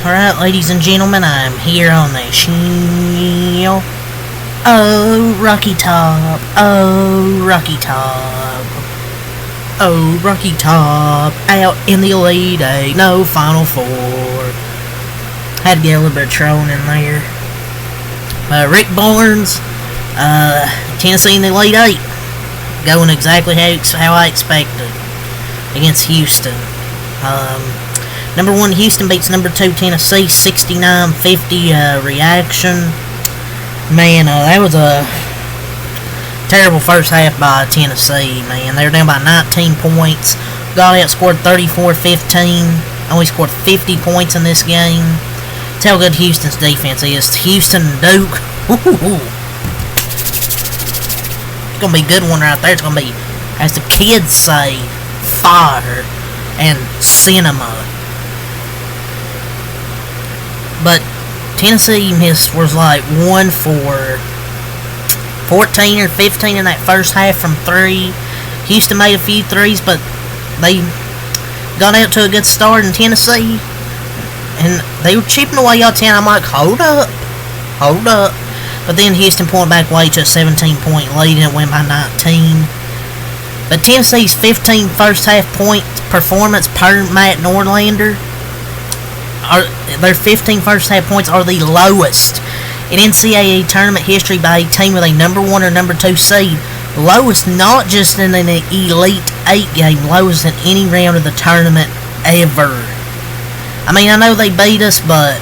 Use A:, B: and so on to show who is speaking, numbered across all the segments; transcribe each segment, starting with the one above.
A: Alright, ladies and gentlemen, I'm here on the show. Oh, Rocky Top. Oh, Rocky Top. Oh, Rocky Top. Out in the Elite Eight. No Final Four. Had to get a little bit of trolling in there. Rick Barnes. Tennessee in the Elite Eight. Going exactly how I expected. Against Houston. Number 1 Houston beats number 2 Tennessee 69-50 reaction. Man, that was a terrible first half by Tennessee, man. They were down by 19 points. Got outscored 34-15. Only scored 50 points in this game. That's how good Houston's defense is. Houston and Duke. Ooh. It's going to be a good one right there. It's going to be, as the kids say, fire and cinema. But Tennessee was like 1 for 14 or 15 in that first half from 3. Houston made a few threes, but they got out to a good start in Tennessee. And they were chipping away out 10. I'm like, hold up. But then Houston pulled back way to a 17-point lead and it went by 19. But Tennessee's 15 first half point performance per Matt Norlander, their 15 first half points are the lowest in NCAA tournament history by a team with a number 1 or number 2 seed. Lowest not just in an Elite 8 game, lowest in any round of the tournament ever. I mean, I know they beat us, but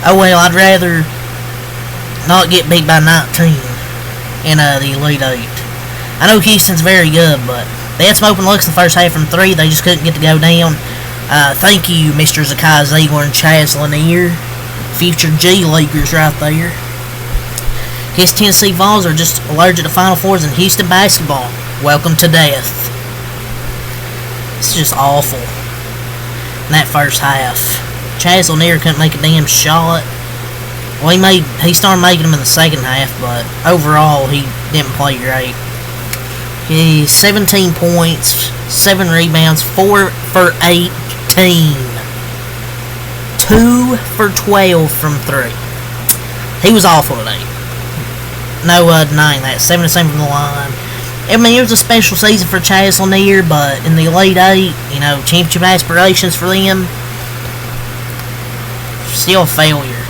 A: oh well, I'd rather not get beat by 19 in the Elite 8. I know Houston's very good, but they had some open looks in the first half from 3. They just couldn't get to go down. Thank you, Mr. Ncaa, Ziegler, and Chaz Lanier. Future G-Leaguers right there. His Tennessee Vols are just allergic to Final Fours in Houston basketball. Welcome to death. It's just awful in that first half. Chaz Lanier couldn't make a damn shot. Well, he started making them in the second half, but overall, he didn't play great. He's 17 points, 7 rebounds, 4 for 18. 2 for 12 from 3. He was awful today. No denying that. 7-7 from the line. I mean, it was a special season for Chaz Lanier, but in the Elite 8, championship aspirations for them, still a failure.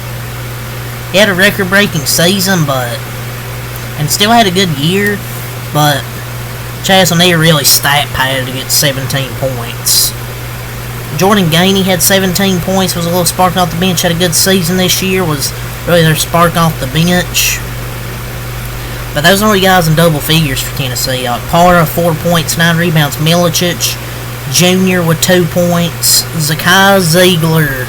A: He had a record-breaking season, and still had a good year, but Chaz Lanier really stat-padded to get 17 points. Jordan Gainey had 17 points, was a little spark off the bench, had a good season this year, was really their spark off the bench. But those are only guys in double figures for Tennessee. Para, 4 points, 9 rebounds. Milicic Jr. with 2 points. Zacchaeus Ziegler,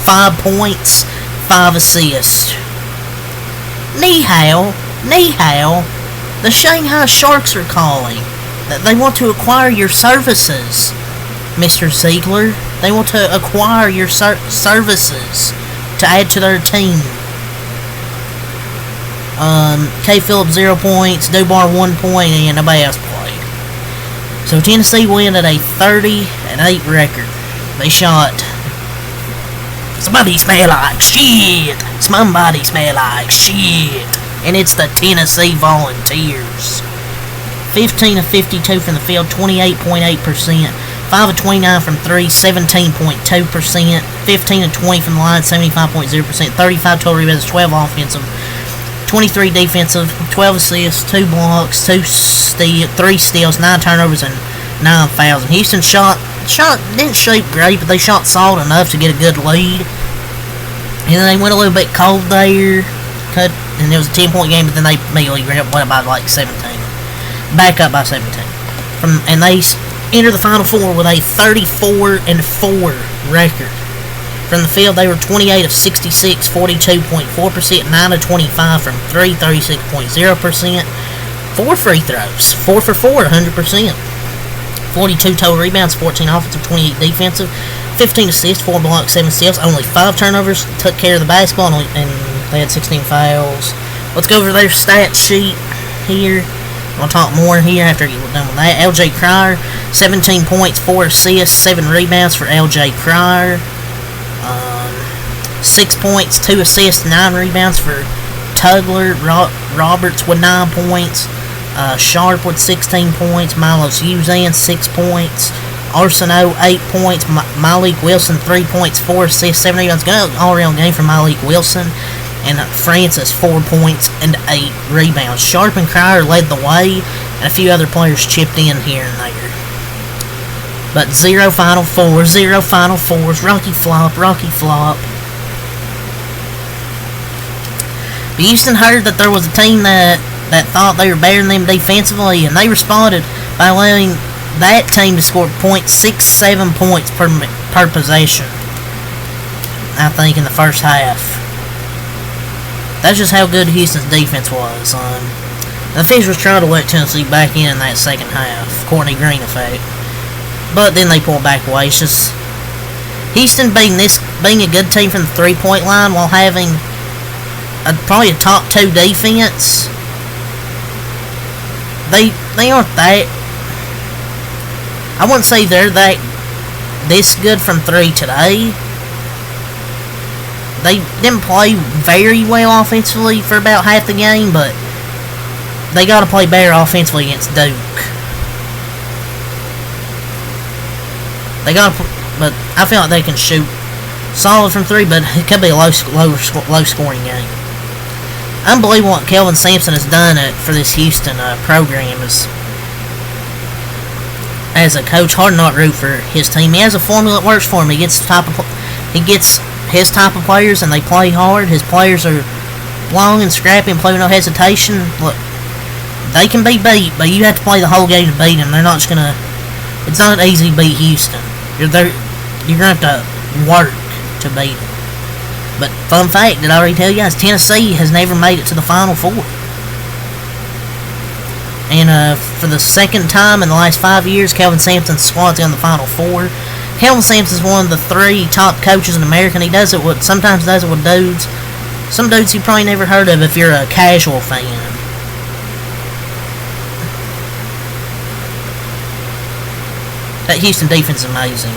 A: 5 points, 5 assists. Ncaa, the Shanghai Sharks are calling. They want to acquire your services, Mr. Ziegler. They want to acquire your services to add to their team. K. Phillips 0 points, Dubar 1 point, and nobody else played. So Tennessee win at a 30-8 record. They shot. Somebody smell like shit. Somebody smell like shit. And it's the Tennessee Volunteers. 15 of 52 from the field, 28.8%. 5 of 29 from 3, 17.2%. 15 of 20 from the line, 75.0%. 35 total rebounds, 12 offensive. 23 defensive, 12 assists, 2 blocks, 3 steals, 9 turnovers, and 9 fouls. And Houston didn't shoot great, but they shot solid enough to get a good lead. And then they went a little bit cold there, and it was a 10-point game, but then they immediately went up by like 17. Back up by 17. And they entered the Final Four with a 34-4 record. From the field, they were 28 of 66, 42.4%, 9 of 25 from 3, 36.0%. 4 free throws, 4 for 4, 100%. 42 total rebounds, 14 offensive, 28 defensive, 15 assists, 4 blocks, 7 steals, only 5 turnovers, took care of the basketball, and they had 16 fouls. Let's go over their stat sheet here. We'll talk more here after you're done with that. L.J. Cryer, 17 points, 4 assists, 7 rebounds for L.J. Cryer. 6 points, 2 assists, 9 rebounds for Tugler. Roberts with 9 points. Sharp with 16 points. Milos Uzan, 6 points. Arsenault, 8 points. Malik Wilson, 3 points, 4 assists, 7 rebounds. Good all-around game for Malik Wilson. And Francis, 4 points and 8 rebounds. Sharp and Cryer led the way, and a few other players chipped in here and there. But 0 Final Fours, 0 Final Fours. Rocky flop, Rocky flop. But Houston heard that there was a team that thought they were better than them defensively, and they responded by allowing that team to score .67 points per possession, I think, in the first half. That's just how good Houston's defense was. The officials tried to let Tennessee back in that second half. Courtney Green effect. But then they pulled back away. It's just Houston being a good team from the three-point line while having probably a top 2 defense. They aren't that. I wouldn't say they're this good from 3 today. They didn't play very well offensively for about half the game, but they got to play better offensively against Duke. But I feel like they can shoot solid from 3, but it could be a low scoring game. Unbelievable what Kelvin Sampson has done for this Houston program as a coach. Hard not root for his team. He has a formula that works for him. He gets his type of players, and they play hard. His players are long and scrappy and play with no hesitation. Look, they can be beat, but you have to play the whole game to beat them. They're not just gonna. It's not easy to beat Houston. You're gonna have to work to beat them. But fun fact, did I already tell you guys? Tennessee has never made it to the Final Four. And for the second time in the last 5 years, Kelvin Sampson's squad's in the Final Four. Kelvin Sampson's one of the 3 top coaches in America, and he sometimes does it with dudes. Some dudes you probably never heard of if you're a casual fan. That Houston defense is amazing.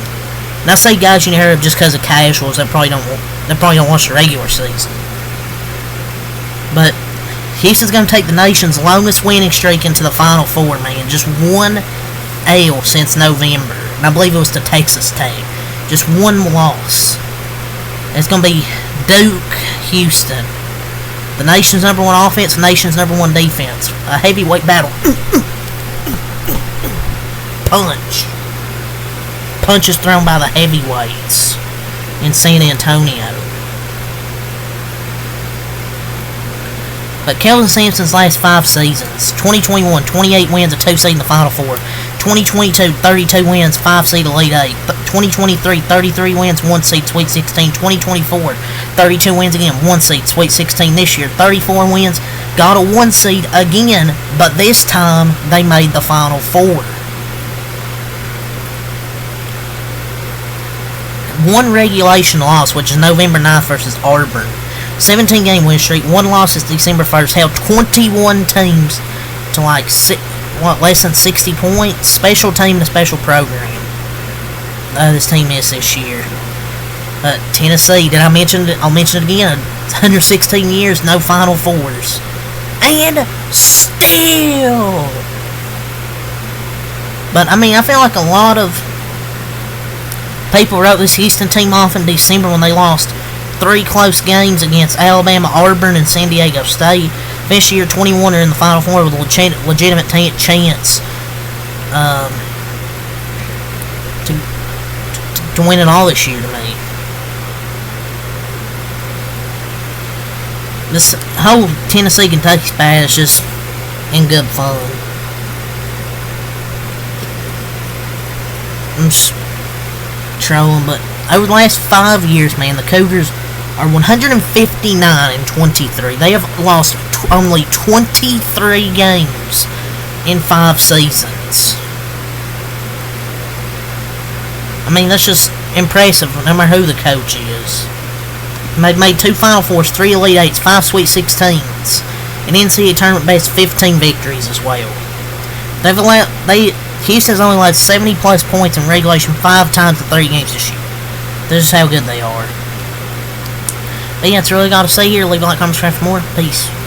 A: And I say guys you never heard of just because of casuals that probably don't watch the regular season. But Houston's going to take the nation's longest winning streak into the Final Four, man. Just 1 L since November. And I believe it was to Texas Tech. Just 1 loss. It's going to be Duke, Houston. The nation's #1 offense, the nation's #1 defense. A heavyweight battle. Punches thrown by the heavyweights in San Antonio. But Kelvin Sampson's last 5 seasons, 2021, 28 wins, a 2 seed in the Final Four. 2022, 32 wins, 5 seed, Elite 8. 2023, 33 wins, 1 seed, Sweet 16. 2024, 32 wins again, 1 seed, Sweet 16. This year, 34 wins, got a 1 seed again, but this time they made the Final Four. 1 regulation loss, which is November 9th versus Auburn. 17-game win streak. 1 loss is December 1st. Held 21 teams to less than 60 points. Special team and a special program. This team is this year. Tennessee, did I mention it? I'll mention it again. 116 years, no Final Fours. And still. But, I mean, I feel like a lot of people wrote this Houston team off in December when they lost 3 close games against Alabama, Auburn, and San Diego State. This year, 21 are in the Final Four with a legitimate chance to win it all this year to me. This whole Tennessee-Kentucky spat is just in good fun. I'm just trolling, but over the last 5 years, man, the Cougars are 159-23. They have lost only 23 games in 5 seasons. I mean, that's just impressive, no matter who the coach is. They've made 2 Final Fours, 3 Elite 8s, 5 Sweet 16s, and NCAA tournament best 15 victories as well. Houston's only allowed 70 plus points in regulation 5 times in 3 games this year. This is how good they are. But yeah, that's really all I got to say here. Leave a like, comment, subscribe for more. Peace.